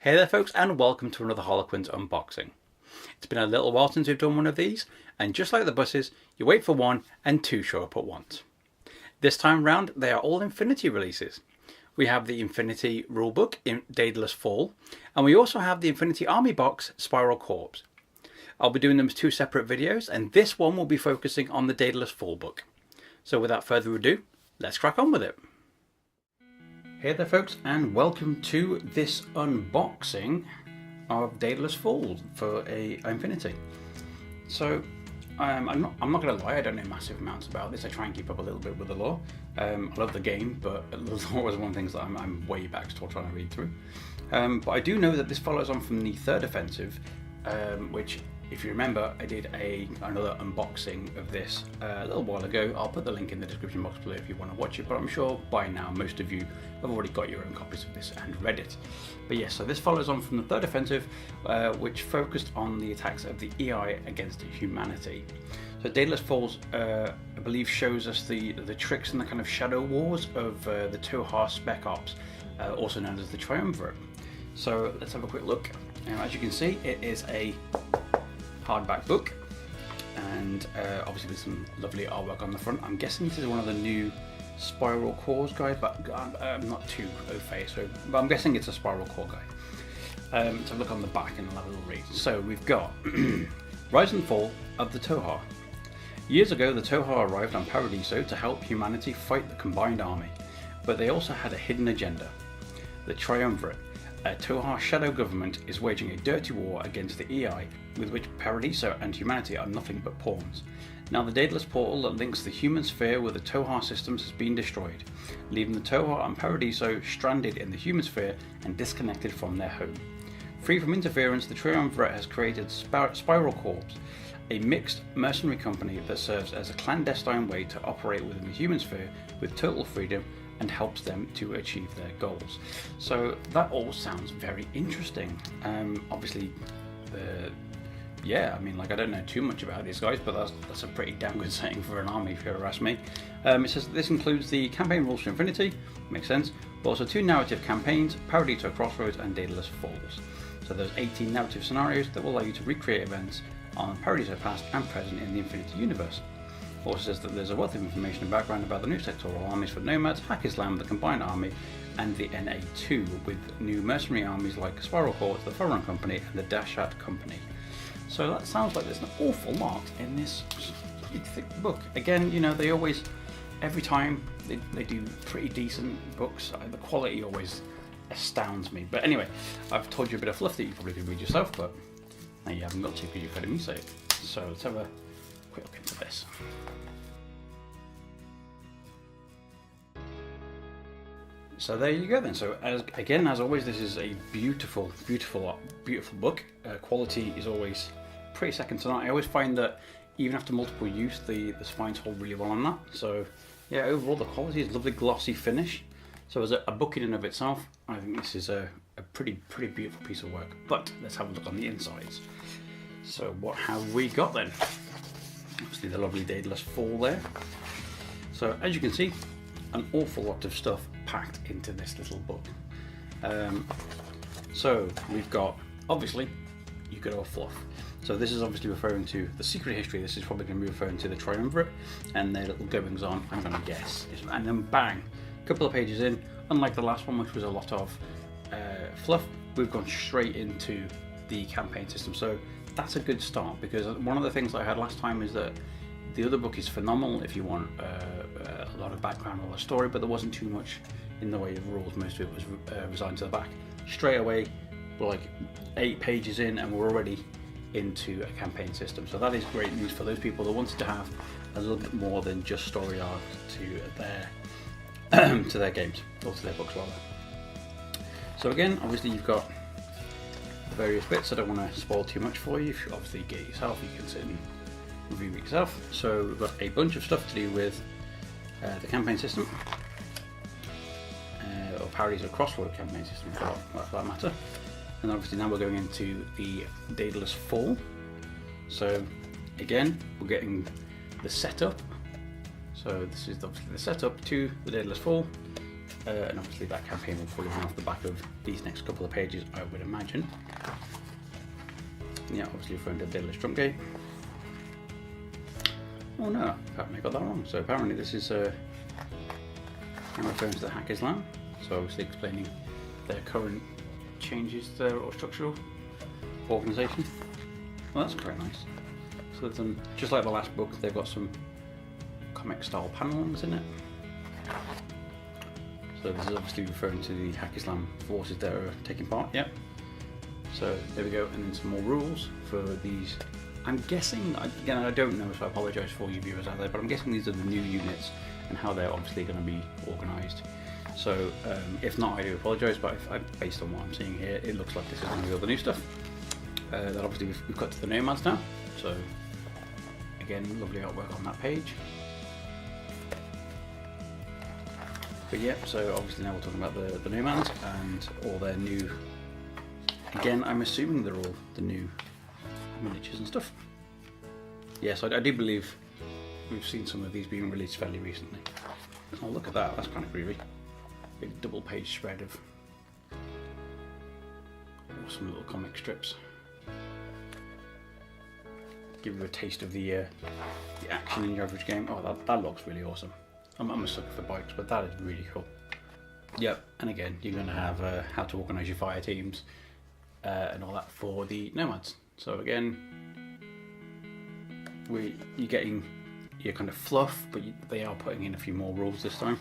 Hey there folks, and welcome to another Harlequins unboxing. It's been a little while since we've done one of these, and just like the buses, you wait for one and two show up at once. This time round they are all Infinity releases. We have the Infinity Rulebook in Daedalus Fall, and we also have the Infinity Army Box Spiral Corps. I'll be doing them as two separate videos, and this one will be focusing on the Daedalus Fall book. So without further ado, let's crack on with it. Hey there folks, and welcome to this unboxing of Daedalus Fall for a Infinity. So I'm not going to lie, I don't know massive amounts about this. I try and keep up a little bit with the lore. I love the game, but the lore is one of the things that I'm way back still trying to read through. But I do know that this follows on from the third offensive, which, if you remember, I did another unboxing of this a little while ago. I'll put the link in the description box below if you want to watch it, but I'm sure by now most of you have already got your own copies of this and read it. But yes, so this follows on from the third offensive, which focused on the attacks of the EI against humanity. So Daedalus Falls, I believe, shows us the tricks and the kind of shadow wars of the Tohar Spec Ops, also known as the Triumvirate. So let's have a quick look. As you can see, it is a hardback book, and obviously there's some lovely artwork on the front. I'm guessing this is one of the new Spiral Cores guys, but I'm not too au fait, but I'm guessing it's a Spiral Core guy. Let's have a look on the back and I'll have a little read. So we've got Rise and Fall of the Tohar. Years ago, the Tohar arrived on Paradiso to help humanity fight the combined army, but they also had a hidden agenda. The Triumvirate, a Tohar shadow government, is waging a dirty war against the EI, with which Paradiso and humanity are nothing but pawns. Now the Daedalus portal that links the human sphere with the Tohar systems has been destroyed, leaving the Tohar and Paradiso stranded in the human sphere and disconnected from their home. Free from interference, the Triumvirate has created Spiral Corps, a mixed mercenary company that serves as a clandestine way to operate within the human sphere with total freedom and helps them to achieve their goals. So that all sounds very interesting. Obviously, I don't know too much about these guys, but that's a pretty damn good setting for an army, if you ever ask me. It says this includes the campaign rules for Infinity, makes sense, but also two narrative campaigns, Paradiso Crossroads and Daedalus Falls. So there's 18 narrative scenarios that will allow you to recreate events on Paradiso past and present in the Infinity universe. Also says that there's a wealth of information and background about the new sectoral armies for Nomads, Hack Islam, the Combined Army, and the NA2, with new mercenary armies like Spiral Corps, the Foreign Company, and the Dashat Company. So that sounds like there's an awful lot in this pretty thick book. Again, you know, they always, every time they do pretty decent books, the quality always astounds me. But anyway, I've told you a bit of fluff that you probably could read yourself, but now you haven't got to because you've heard me say it. So let's have a quick look into this. So there you go then. So as always, this is a beautiful book. Quality is always pretty second to none. I always find that even after multiple use, the spines hold really well on that. So yeah, overall the quality is lovely, glossy finish. So as a book in and of itself, I think this is a pretty beautiful piece of work. But let's have a look on the insides. So what have we got then? Obviously the lovely Daedalus Fall there. So as you can see, an awful lot of stuff packed into this little book. So we've got, obviously, you could all fluff. So this is obviously referring to the secret history. This is probably going to be referring to the Triumvirate and their little goings on, I'm going to guess. And then bang, a couple of pages in, unlike the last one, which was a lot of fluff, we've gone straight into the campaign system. So that's a good start, because one of the things that I had last time is that the other book is phenomenal if you want a lot of background or a story, but there wasn't too much in the way of rules. Most of it was resigned to the back. Straight away, we're like 8 pages in and we're already into a campaign system. So that is great news for those people that wanted to have a little bit more than just story arc to their games, or to their books rather. So again, obviously you've got various bits. I don't want to spoil too much for you. If you obviously get it yourself, you can sit and review it yourself. So we've got a bunch of stuff to do with the campaign system, or Paradiso Crossroad campaign system for that matter. And obviously now we're going into the Daedalus Fall. So again, we're getting the setup. So this is obviously the setup to the Daedalus Fall. and obviously that campaign will probably run off the back of these next couple of pages, I would imagine. Yeah, obviously referring to Daedalus Trumpgate. Oh no, apparently I got that wrong. So apparently this is I'm referring to the Hackers Land. So obviously explaining their current changes to their structural organisation. Well, that's quite nice. So there's just like the last book, they've got some comic style panellings in it. So this is obviously referring to the Hackers Land forces that are taking part. Yep. So there we go, and then some more rules for these. I'm guessing, again I don't know, so I apologise for you viewers out there, but I'm guessing these are the new units and how they're obviously going to be organised. So if not, I do apologise, but based on what I'm seeing here, it looks like this is going to be all the new stuff. That obviously we've got to the nomads now, so again, lovely artwork on that page. But yeah, so obviously now we're talking about the nomads and all their new, again I'm assuming they're all the new miniatures and stuff. Yes, I do believe we've seen some of these being released fairly recently. Oh, look at that, that's kind of groovy. Big double page spread of awesome little comic strips. Give you a taste of the action in your average game. Oh, that looks really awesome. I'm a sucker for bikes, but that is really cool. Yep, and again, you're going to have how to organise your fire teams and all that for the nomads. So again, you're getting your kind of fluff, but they are putting in a few more rules this time,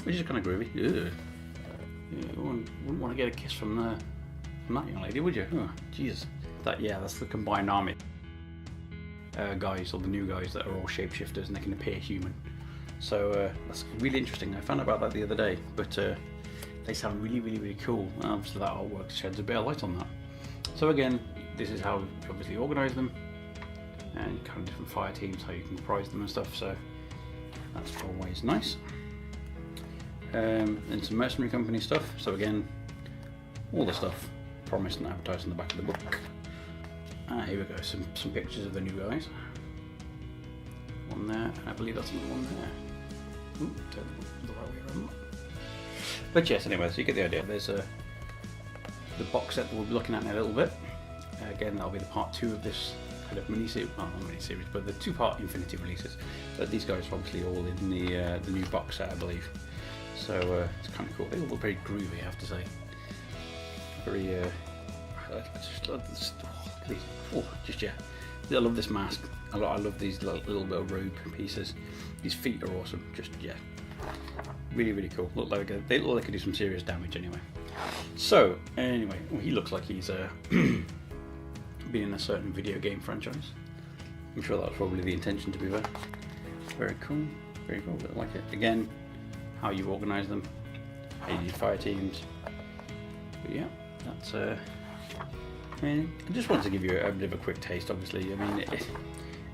which is kind of groovy. Ugh. You wouldn't want to get a kiss from that young lady, would you? Oh, Jesus. That's the combined army guys, or the new guys that are all shapeshifters and they can appear human. So that's really interesting. I found out about that the other day, but they sound really, really, really cool. So that artwork sheds a bit of light on that. So again, this is how you obviously organise them, and kind of different fire teams, how you can comprise them and stuff. So that's always nice. And some mercenary company stuff. So again, all the stuff promised and advertised on the back of the book. Here we go, some pictures of the new guys. One there, and I believe that's another one there. Ooh, turn the right way around. But yes, anyway, so you get the idea. There's the box set that we'll be looking at in a little bit. Again, that'll be the part 2 of this kind of mini-series, well, not mini-series, but the 2-part Infinity releases. But these guys are obviously all in the new box set, I believe. So it's kind of cool. They all look very groovy, I have to say. Very, I love this mask. I love these little bit of robe pieces. These feet are awesome. Just, yeah, really, really cool. They look like they could do some serious damage anyway. So, anyway, well, he looks like he's been in a certain video game franchise. I'm sure that's probably the intention, to be fair. Very cool, very cool. I like it. Again, how you organise them, how you do fire teams. But yeah, that's I mean, I just wanted to give you a bit of a quick taste. Obviously, I mean,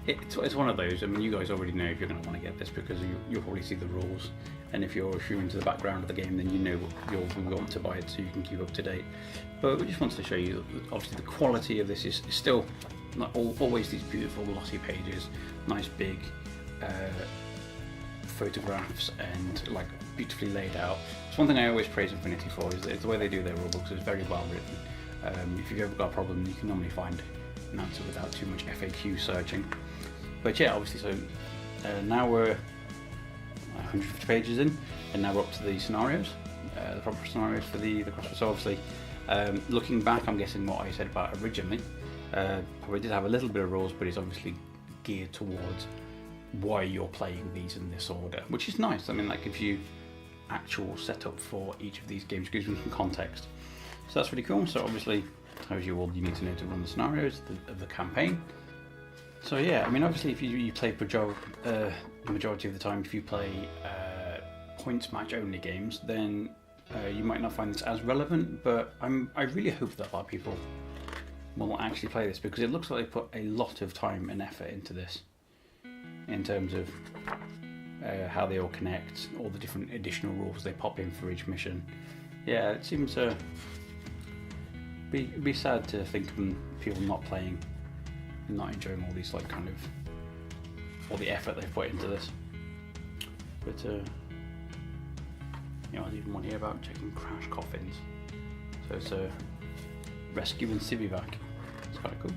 it's one of those. I mean, you guys already know if you're going to want to get this because you'll probably see the rules, and if you're into the background of the game, then you know you'll want to buy it so you can keep up to date. But we just wanted to show you, obviously, the quality of this is still not always these beautiful glossy pages, nice big photographs, and like beautifully laid out. It's one thing I always praise Infinity for is the way they do their rulebooks. It's very well written. If you've ever got a problem, you can normally find an answer without too much FAQ searching. But yeah, obviously, so now we're 150 pages in, and now we're up to the scenarios, the proper scenarios for the crossword. So obviously, looking back, I'm guessing what I said about originally, probably did have a little bit of rules, but it's obviously geared towards why you're playing these in this order, which is nice. I mean, that gives you actual setup for each of these games, gives them some context. So that's really cool. So obviously tells you all you need to know to run the scenarios of the campaign. So yeah, I mean, obviously if you play the majority of the time, if you play points match only games, then you might not find this as relevant, but I really hope that a lot of people will actually play this, because it looks like they put a lot of time and effort into this in terms of how they all connect, all the different additional rules they pop in for each mission. Yeah, it seems be sad to think of people not playing and not enjoying all these, like, kind of all the effort they've put into this. But You know, there's even one here about checking crash coffins. So it's a rescue in Civivac. It's kind of cool.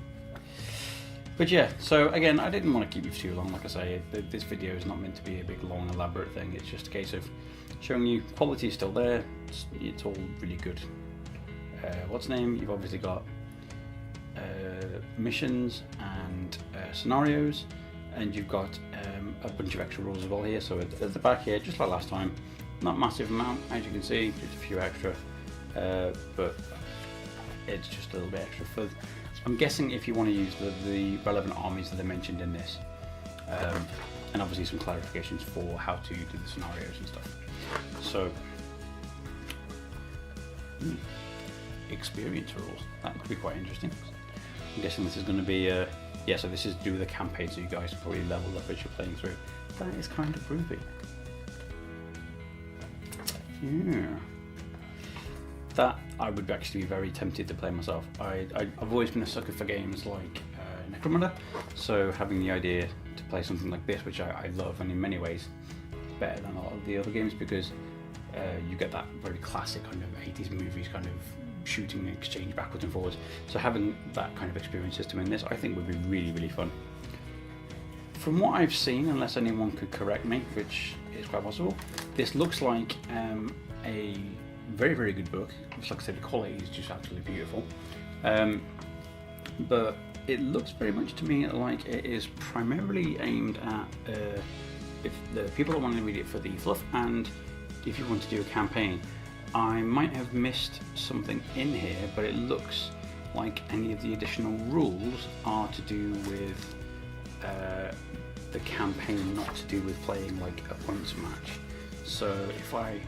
But yeah, so again, I didn't want to keep you for too long. Like I say, this video is not meant to be a big, long, elaborate thing. It's just a case of showing you quality is still there. It's all really good. What's name? You've obviously got missions and scenarios, and you've got a bunch of extra rules as well here. So at the back here, just like last time, not massive amount, as you can see, just a few extra, but it's just a little bit extra for. I'm guessing if you want to use the relevant armies that are mentioned in this, and obviously some clarifications for how to do the scenarios and stuff. So, experience rules, that could be quite interesting. I'm guessing this is going to be, yeah, so this is do the campaign, so you guys probably level up as you're playing through. That is kind of groovy. Yeah. That I would actually be very tempted to play myself. I've always been a sucker for games like Necromunda, so having the idea to play something like this, which I love, and in many ways better than a lot of the other games, because you get that very classic kind of 80s movies kind of shooting exchange backwards and forwards. So having that kind of experience system in this, I think would be really, really fun. From what I've seen, unless anyone could correct me, which is quite possible, this looks like a very, very good book. Just like I said, the quality is just absolutely beautiful. But it looks very much to me like it is primarily aimed at if the people that want to read it for the fluff, and if you want to do a campaign. I might have missed something in here, but it looks like any of the additional rules are to do with the campaign, not to do with playing like a points match. So if I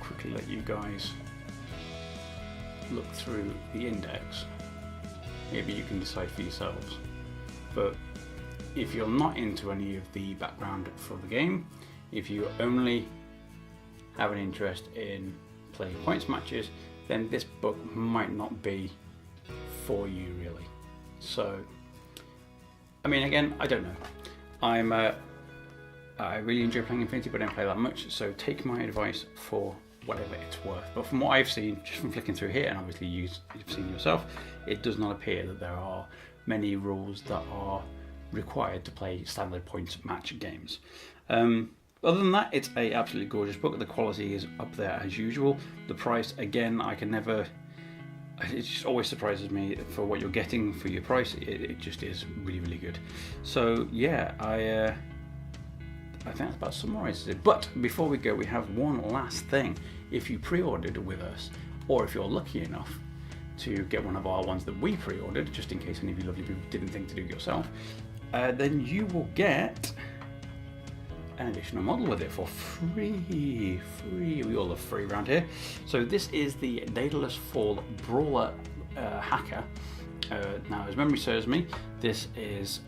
quickly let you guys look through the index, maybe you can decide for yourselves. But if you're not into any of the background for the game, if you only have an interest in playing points matches, then this book might not be for you really. So, I mean, again, I don't know. I really enjoy playing Infinity, but I don't play that much, so take my advice for whatever it's worth. But from what I've seen, just from flicking through here, and obviously you've seen yourself, it does not appear that there are many rules that are required to play standard points match games. Other than that, it's a absolutely gorgeous book. The quality is up there as usual. The price, again, it just always surprises me for what you're getting for your price. It just is really, really good. So yeah, I think that about summarizes it. But before we go, we have one last thing. If you pre-ordered with us, or if you're lucky enough to get one of our ones that we pre-ordered, just in case any of you lovely people didn't think to do it yourself, then you will get an additional model with it for free. We all love free around here. So this is the Daedalus Fall Brawler Hacker. Now, as memory serves me, this is,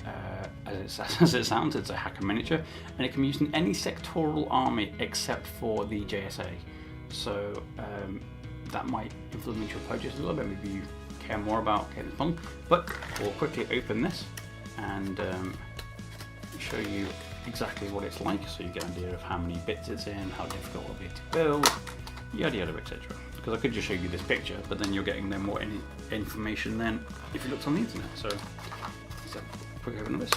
as it sounds, it's a hacker miniature, and it can be used in any sectoral army except for the JSA. So that might influence your purchase a little bit. Maybe you care more about getting this model. But we'll quickly open this and show you exactly what it's like, so you get an idea of how many bits it's in, how difficult it will be to build, yada yada, etc. Because I could just show you this picture, but then you're getting then more information than if you looked on the internet. So let's have a quick open of this.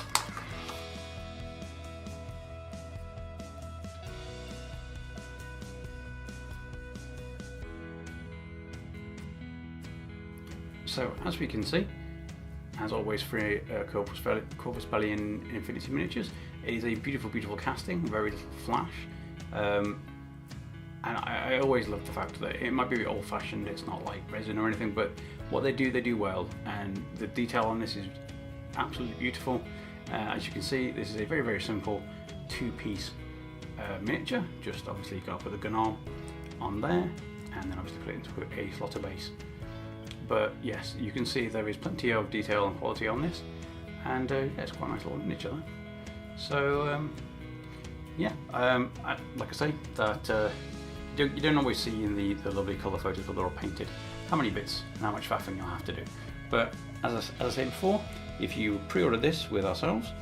So as we can see, as always for Corpus Belli in Infinity Miniatures, it is a beautiful, beautiful casting, very little flash. And I always love the fact that it might be a bit old-fashioned, it's not like resin or anything, but what they do well, and the detail on this is absolutely beautiful. As you can see, this is a very, very simple two-piece miniature. Just obviously you go up with a gun arm on there, and then obviously put it into a slaughter base. But yes, you can see there is plenty of detail and quality on this, and yeah, it's quite a nice little miniature there. So yeah, like I say, that you don't always see in the lovely colour photos where they're all painted how many bits and how much faffing you'll have to do. But as I said before, if you pre-order this with ourselves,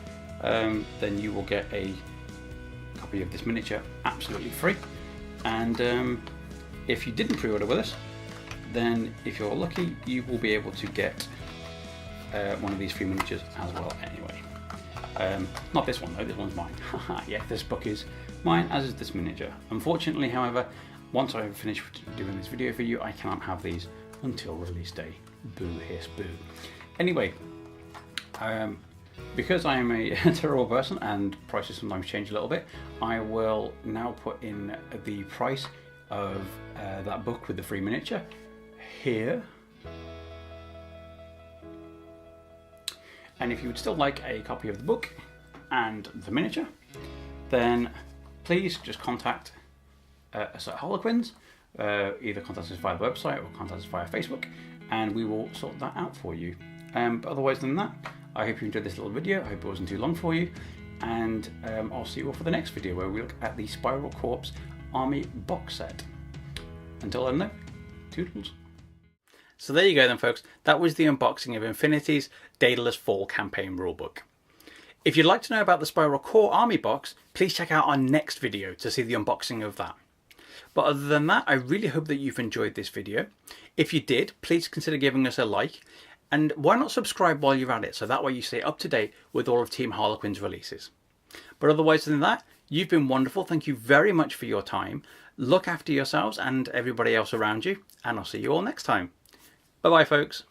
then you will get a copy of this miniature absolutely free. And if you didn't pre-order with us, then if you're lucky, you will be able to get one of these free miniatures as well anyway. Not this one though, this one's mine. Yeah, this book is mine, as is this miniature. Unfortunately, however, once I've finished doing this video for you, I cannot have these until release day. Boo, hiss, boo. Anyway, because I am a terrible person and prices sometimes change a little bit, I will now put in the price of that book with the free miniature here. And if you would still like a copy of the book and the miniature, then please just contact us at Harlequins. Either contact us via the website or contact us via Facebook, and we will sort that out for you. But otherwise than that, I hope you enjoyed this little video. I hope it wasn't too long for you, and I'll see you all for the next video where we look at the Spiral Corps Army box set. Until then though, toodles. So there you go then folks, that was the unboxing of Infinity's Daedalus Fall Campaign Rulebook. If you'd like to know about the Spiral Corps Army box, please check out our next video to see the unboxing of that. But other than that, I really hope that you've enjoyed this video. If you did, please consider giving us a like, and why not subscribe while you're at it, so that way you stay up to date with all of Team Harlequin's releases. But otherwise than that, you've been wonderful. Thank you very much for your time. Look after yourselves and everybody else around you, and I'll see you all next time. Bye bye folks.